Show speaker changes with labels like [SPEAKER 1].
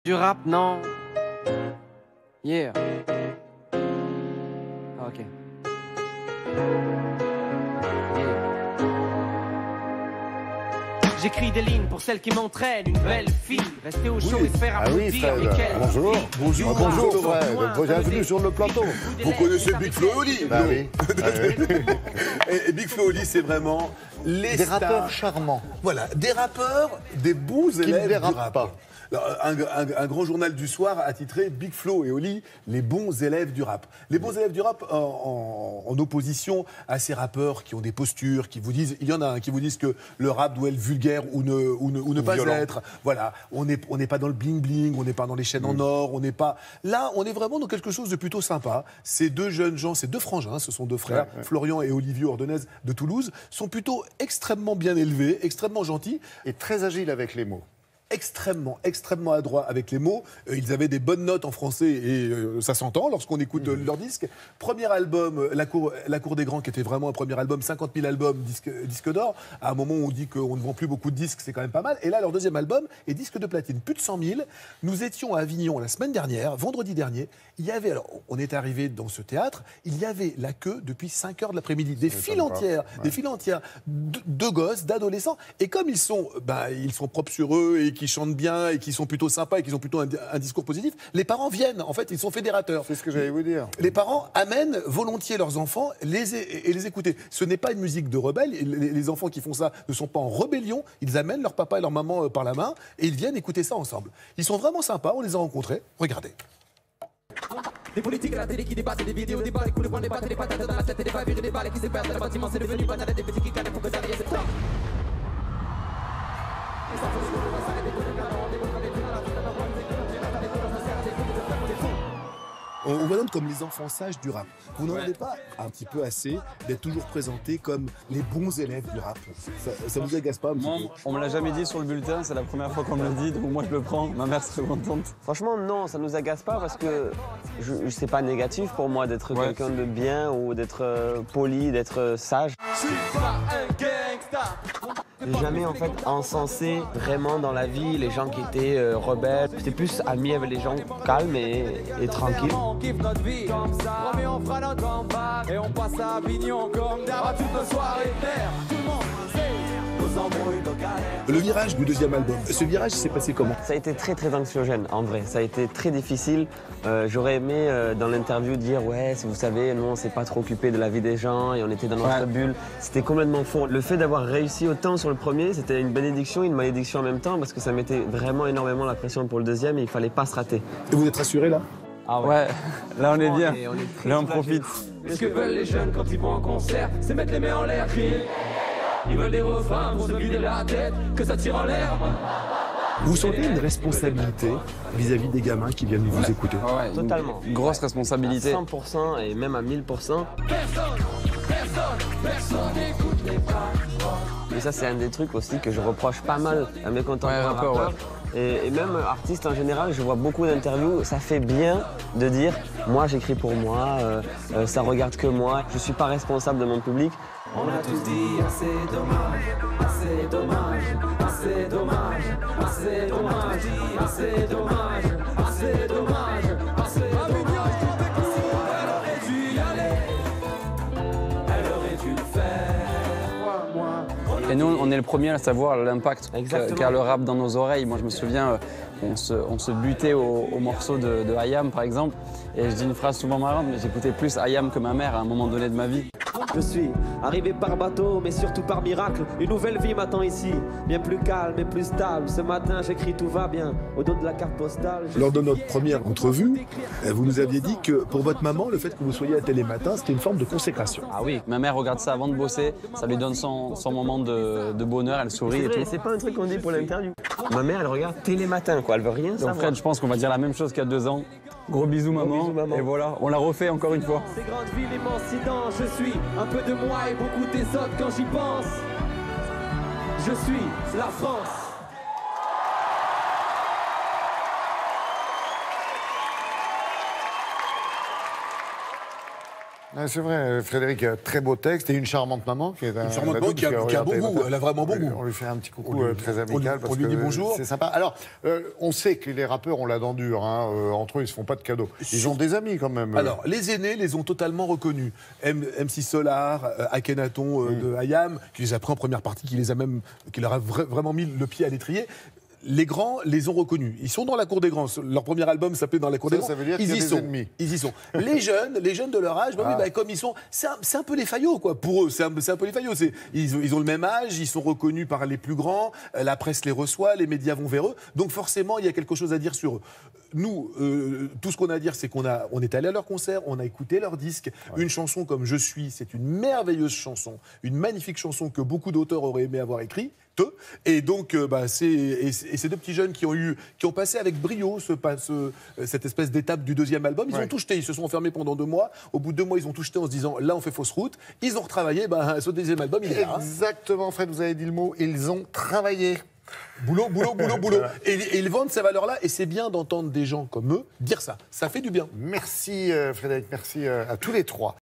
[SPEAKER 1] Du rap, non. Yeah. Ok. J'écris des lignes pour celle qui m'entraîne, une belle fille. Rester au chaud et se faire applaudir.
[SPEAKER 2] Bonjour.
[SPEAKER 3] Bonjour.
[SPEAKER 2] Bonjour, Fred. Bienvenue sur le plateau.
[SPEAKER 3] Vous connaissez Big Flo et Oli?
[SPEAKER 2] Bah oui.
[SPEAKER 3] Et Big Flo et Oli, c'est vraiment les
[SPEAKER 2] Des
[SPEAKER 3] stars.
[SPEAKER 2] rappeurs charmants.
[SPEAKER 3] Voilà, des rappeurs, des bons
[SPEAKER 2] Qui ne
[SPEAKER 3] élèves du
[SPEAKER 2] dérapent
[SPEAKER 3] rap.
[SPEAKER 2] pas.
[SPEAKER 3] Alors, un grand journal du soir a titré Big Flo et Oli, les bons élèves du rap. Les bons élèves du rap en opposition à ces rappeurs qui ont des postures, qui vous disent, il y en a un qui vous disent que le rap doit être vulgaire ou ne pas
[SPEAKER 2] violent.
[SPEAKER 3] être. Voilà, on n'est pas dans le bling bling, on n'est pas dans les chaînes en or, on n'est pas. Là, on est vraiment dans quelque chose de plutôt sympa. Ces deux jeunes gens, ces deux frangins, ce sont deux frères, Florian et Olivier Ordonez de Toulouse, sont plutôt extrêmement bien élevés, extrêmement gentils.
[SPEAKER 2] Et très agile avec les mots.
[SPEAKER 3] Extrêmement adroits avec les mots. Ils avaient des bonnes notes en français et ça s'entend lorsqu'on écoute leur disque. Premier album, La Cour des Grands, qui était vraiment un premier album, 50 000 albums, disque d'or. À un moment où on dit qu'on ne vend plus beaucoup de disques, c'est quand même pas mal. Et là, leur deuxième album est disque de platine, plus de 100 000. Nous étions à Avignon la semaine dernière, vendredi dernier. Il y avait, alors on est arrivé dans ce théâtre, il y avait la queue depuis 5 heures de l'après-midi. Des files entières de gosses, d'adolescents. Et comme ils sont propres sur eux et qui chantent bien et qui sont plutôt sympas et qui ont plutôt un discours positif, les parents viennent. En fait, ils sont fédérateurs.
[SPEAKER 2] C'est ce que j'allais vous dire.
[SPEAKER 3] Les parents amènent volontiers leurs enfants et les écouter. Ce n'est pas une musique de rebelle. Les enfants qui font ça ne sont pas en rébellion. Ils amènent leur papa et leur maman par la main et ils viennent écouter ça ensemble. Ils sont vraiment sympas. On les a rencontrés. Regardez.
[SPEAKER 4] Des politiques à la télé qui débattent, des vidéos débats, les coups de poing débattent, des patates dans la tête et des virer des balles qui se perdent dans le bâtiment, c'est devenu banal, des petits qui canent pour que ça c'est ça.
[SPEAKER 3] On vous donne comme les enfants sages du rap. Vous n'en avez pas un petit peu assez d'être toujours présentés comme les bons élèves du rap? Ça vous agace pas un petit
[SPEAKER 5] Moi,
[SPEAKER 3] peu?
[SPEAKER 5] on me l'a jamais dit sur le bulletin, c'est la première fois qu'on me le dit, donc moi je le prends, ma mère serait contente.
[SPEAKER 1] Franchement, non, ça nous agace pas parce que c'est pas négatif pour moi d'être quelqu'un de bien ou d'être poli, d'être sage. J'ai jamais en fait encensé vraiment dans la vie les gens qui étaient rebelles. J'étais plus ami avec les gens calmes et tranquilles.
[SPEAKER 4] On kiffe notre vie comme ça, mais on fera notre comeback et on passe à Avignon comme d'hab à toute nos soirées terre. Tout le monde sait nos embrouilles, nos galères.
[SPEAKER 3] Le virage du deuxième album, ce virage s'est passé comment?
[SPEAKER 1] Ça a été très très anxiogène en vrai, ça a été très difficile. J'aurais aimé dans l'interview dire ouais, si vous savez, nous on s'est pas trop occupé de la vie des gens et on était dans notre bulle. C'était complètement faux. Le fait d'avoir réussi autant sur le premier, c'était une bénédiction et une malédiction en même temps parce que ça mettait vraiment énormément la pression pour le deuxième et il fallait pas se rater.
[SPEAKER 3] Et vous êtes rassurés là?
[SPEAKER 1] Ah
[SPEAKER 5] Ouais, là on est bien,
[SPEAKER 1] on est très
[SPEAKER 5] là on
[SPEAKER 1] soulagés.
[SPEAKER 5] profite.
[SPEAKER 4] Ce que veulent les jeunes quand ils vont en concert, c'est mettre les mains en l'air, crier. Ils veulent des refrains pour se vider la tête, que ça tire en l'air.
[SPEAKER 3] Vous sentez une responsabilité vis-à-vis des gamins qui viennent vous écouter?
[SPEAKER 5] Ouais,
[SPEAKER 1] Totalement.
[SPEAKER 5] une grosse
[SPEAKER 1] À
[SPEAKER 5] responsabilité.
[SPEAKER 1] 100% et même à 1000%.
[SPEAKER 4] Personne n'écoute les paroles.
[SPEAKER 1] Et ça, c'est un des trucs aussi que je reproche pas mal à mes contemporains
[SPEAKER 5] rappeurs,
[SPEAKER 1] rappeurs. Et même artistes en général, je vois beaucoup d'interviews. Ça fait bien de dire moi j'écris pour moi, ça regarde que moi, je suis pas responsable de mon public.
[SPEAKER 4] On a tous dit assez dommage, assez dommage, assez dommage, assez dommage, assez dommage, assez dommage, assez dommage. Elle aurait dû y aller, elle aurait dû le faire. Moi.
[SPEAKER 5] Et nous, on est le premier à savoir l'impact
[SPEAKER 1] Exactement.
[SPEAKER 5] qu'a le rap dans nos oreilles. Moi, je me souviens, on se butait au morceau de IAM, par exemple. Et je dis une phrase souvent marrante, mais j'écoutais plus IAM que ma mère à un moment donné de ma vie.
[SPEAKER 4] Je suis arrivé par bateau, mais surtout par miracle. Une nouvelle vie m'attend ici, bien plus calme et plus stable. Ce matin, j'écris tout va bien, au dos de la carte postale.
[SPEAKER 3] Lors de notre première entrevue, vous nous aviez dit que pour votre maman, le fait que vous soyez à Télématin, c'était une forme de consécration.
[SPEAKER 5] Ah oui, ma mère regarde ça avant de bosser, ça lui donne son moment de bonheur, elle sourit
[SPEAKER 1] C'est
[SPEAKER 5] et
[SPEAKER 1] vrai,
[SPEAKER 5] tout.
[SPEAKER 1] c'est pas un truc qu'on dit pour l'interview. Ma mère, elle regarde Télématin, quoi. Elle veut rien
[SPEAKER 5] Donc
[SPEAKER 1] savoir.
[SPEAKER 5] Fred, je pense qu'on va dire la même chose qu'il y a 2 ans. Gros bisous maman.
[SPEAKER 1] bisous, maman.
[SPEAKER 5] Et voilà, on l'a refait encore une fois.
[SPEAKER 4] Ces grandes villes, immensidants, je suis un peu de moi et beaucoup des autres quand j'y pense. Je suis la France.
[SPEAKER 2] Ouais, c'est vrai, Frédéric, très beau texte et une charmante maman qui est
[SPEAKER 3] Une charmante maman qui a bon goût, elle a vraiment bon goût.
[SPEAKER 2] On lui fait un petit coucou très amical.
[SPEAKER 3] On lui dit bonjour.
[SPEAKER 2] C'est sympa. Alors, on sait que les rappeurs ont la dent dure. Entre eux, ils se font pas de cadeaux. Ils ont des amis quand même.
[SPEAKER 3] Alors, les aînés les ont totalement reconnus. MC Solar, Akhenaton de IAM, qui les a pris en première partie, qui leur a vraiment mis le pied à l'étrier. Les grands les ont reconnus. Ils sont dans la cour des grands. Leur premier album s'appelait Dans la cour des grands.
[SPEAKER 2] Ça veut dire qu'il y a des ennemis.
[SPEAKER 3] Ils y sont. Les jeunes de leur âge, comme ils sont, c'est un peu les faillots, quoi. Pour eux, c'est un peu les faillots. Ils ont le même âge, ils sont reconnus par les plus grands. La presse les reçoit, les médias vont vers eux. Donc forcément, il y a quelque chose à dire sur eux. Nous, tout ce qu'on a à dire, c'est qu'on est allé à leur concert, on a écouté leurs disques. Ouais. Une chanson comme Je suis, c'est une merveilleuse chanson, une magnifique chanson que beaucoup d'auteurs auraient aimé avoir écrite. Et donc, ces deux petits jeunes qui ont passé avec brio cette espèce d'étape du deuxième album, ils ont tout jeté. Ils se sont enfermés pendant 2 mois. Au bout de 2 mois, ils ont tout jeté en se disant là, on fait fausse route. Ils ont retravaillé. Ce deuxième album, il est là.
[SPEAKER 2] Exactement, Fred, vous avez dit le mot. Ils ont travaillé.
[SPEAKER 3] Boulot. Et ils vendent ces valeurs-là. Et c'est bien d'entendre des gens comme eux dire ça. Ça fait du bien.
[SPEAKER 2] Merci, Frédéric. Merci à tous les 3.